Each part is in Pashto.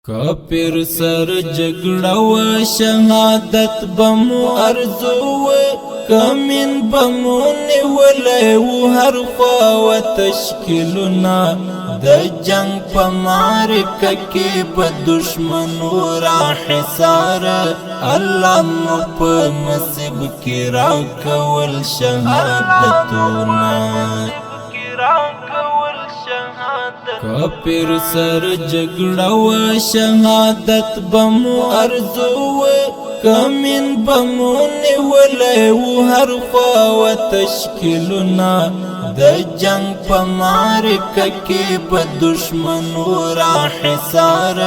کافر سر جګړه و شهادت بمو ارزو و کمن بمو نیولې و هر خوا و تشکیلنا د جنگ په معرکه کې په دشمنو را حصار الله مو په نصیب کې را کول شهادتونه کافر سر جګړه و شهادت بمو ارزو و کمن بمو نیولې و هر خوا و تشکیلنا د جنگ په معرکه کې په دشمنو را حصار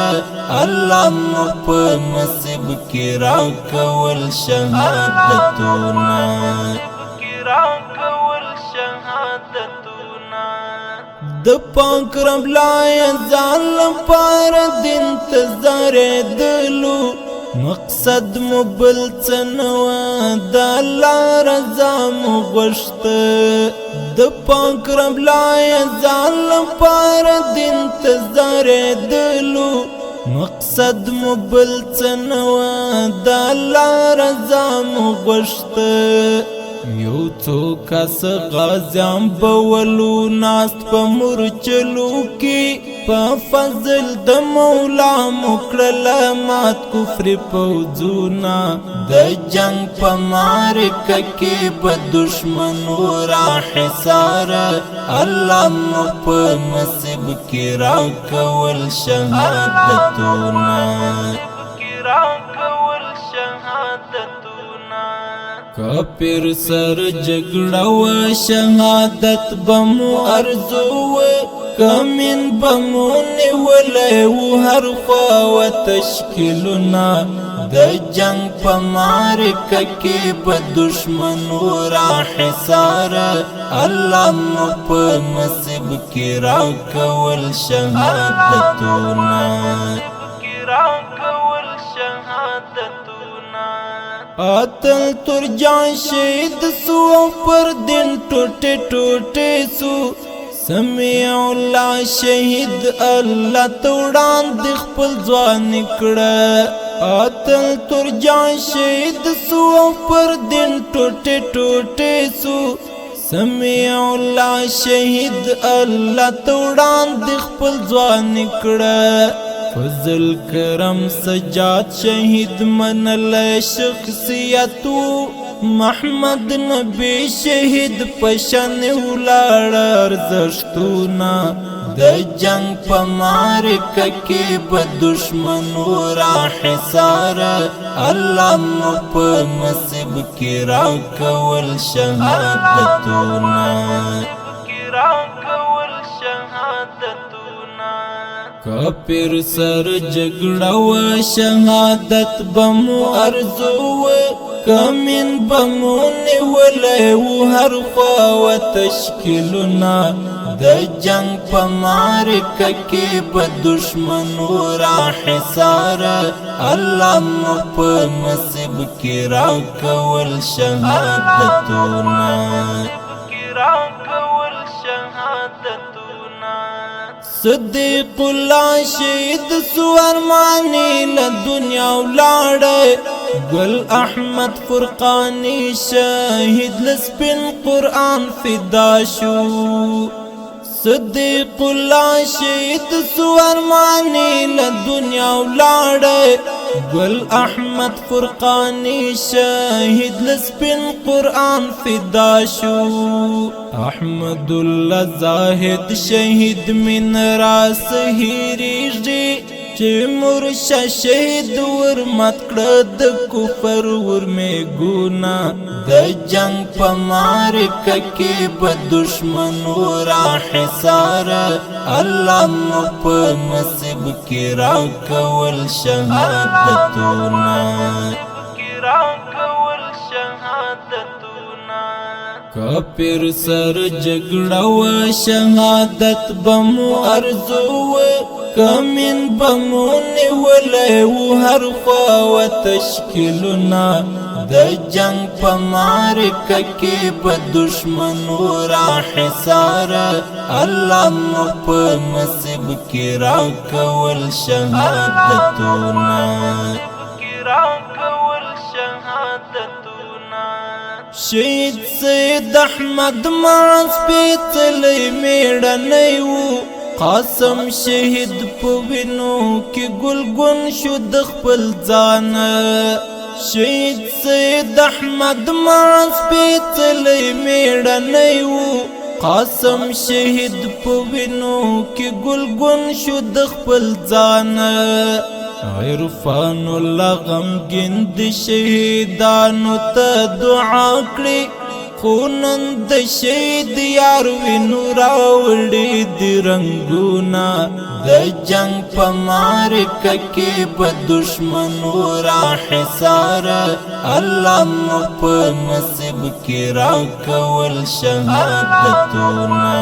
الله مو په نصیب کې را کول شهادتونه د پاک رب لای ظالم پر د انتظار دلو مقصد مو بل څنو د الله رضا مو غشت د پاک رب لای ظالم پر د انتظار دلو مقصد مو بل څنو د الله رضا مو غشت یو څو کس غازیان بولو ناست په مرچلو کې په فضل د مولا مکړل مات کفر پوځونه د جنگ په معرکه کې په دشمنو را حصار الله مو په نصیب کې را کول شهادتونه کافر سر جګړه و شهادت بمو ارزو و کمن بمو نیولې و هر خوا و تشکیلنا د جنگ په معرکه کې په دشمنو را حصار الله مو په نصیب کې را کول شهادتونه اتل ترجان شهید سو پر دن ټوټه ټوټه سو سمع الله شهید الله توڑان د خپل ځوان کړه اتل ترجان شهید سو پر دن ټوټه ټوټه سو سمع الله شهید الله توڑان د خپل ځوان کړه فضل کرم سجاد شهید منل شخصیتو محمد نبی شهید پشن ولاړ ارزښتونه د جنگ په معرکه کې په دشمنو را حصار الله مو په نصیب کې را کول شهادتونه کافر سر جګړه و شهادت بمو ارزو و کمن بمو نیولې و هر خوا و تشکیلنا د جنگ په معرکه کې په دشمنو را حصار الله مو په نصیب کې را کول شهادتونه صدیق الله شهید سو ارمانی لدنیا ولاړ گل احمد فرقانی شهید لسپن قرآن فدا شو صدیق الله شهید سو ارمانی لدنیا ولاړ گل احمد فرقانی شهید لسپن قرآن فدا شو احمد الله زاهد شهید من راس هیریږي چې مرشا شهید ور مات کړه د کفر ور میګونا د جنگ په معرکه کې په دشمنو را حصار الله مو په نصیب کې را کول شهادتونه کافر سر جګړه و شهادت بمو ارزو و کمن بمو نیولې و هر خوا و تشکیلنا د جنگ په معرکه کې به دشمنو را حصار الله مو په نصیب کې راکول شهادتونه شهید سید احمد معاذ سپېڅلی میړنی و قاسم شهید په وینو کې ګلګون شو د خپل ځان شهید سید احمد معاذ سپېڅلی میړنی و قاسم شهید په وینو کې ګلګون شو د خپل ځان عرفان الله غمګین د شهیدانو ته دعا کړي خو نن د شهید یار وینو راوړي د رنګونه د جنگ په معرکه کې به دشمنو را حصار الله مو په نصیب کې راکول شهادتونه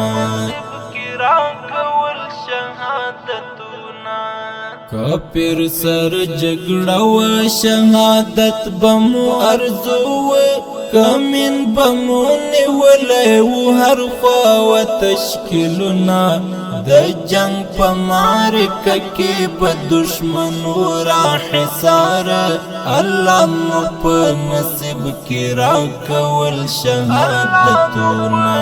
کافر سر جګړه و شهادت بمو ارزو کمن بمو نیولې و هر خوا و تشکیلنا د جنگ په معرکه کې به دشمنو را حصار الله مو په نصیب کې راکول شهادتونه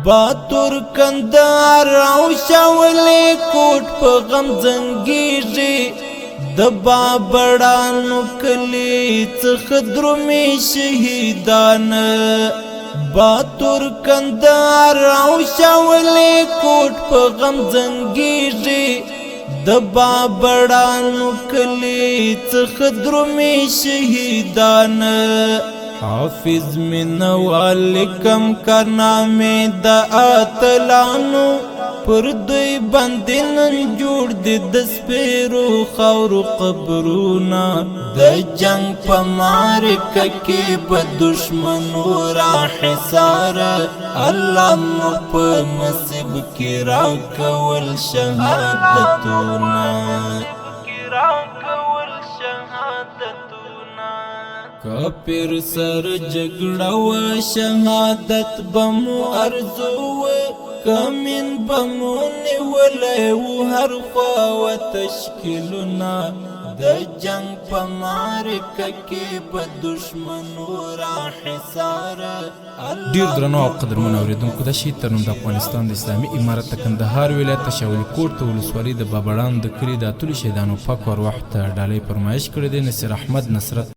باتور کندهار او شاولې کوټ په غم زنګیږي د بابړانو کلی څخه درومي شهیدان باتور کندهار او شاولې کوټ په غم زنګیږي د بابړانو کلی څخه درومي شهیدان حافظ منوال کم کرنامه د اتلانو پر دوی باندې نن جوړ دي د سپیرو خاورو قبرونه د جنگ په معرکه کې به دشمنو را حصار الله مو په نصیب کې راکول شهادتونه کافر سر جګړه و شهادت بمو ارزو کمن بمو نیولې و هر خوا و تشکیلنا د جنگ په معرکه کې به دشمنو را حصار ډیر درنو او قدرمن اوریدونکو د شي ترنم د افغانستان د اسلامي امارت کندهار ولایت شاولې کوټ ته ولسوالۍ د بابړان د کلی د اتلو شهیدانو پاک ور وخت ډالۍ فرمایش کړی دی نصیر احمد نصرت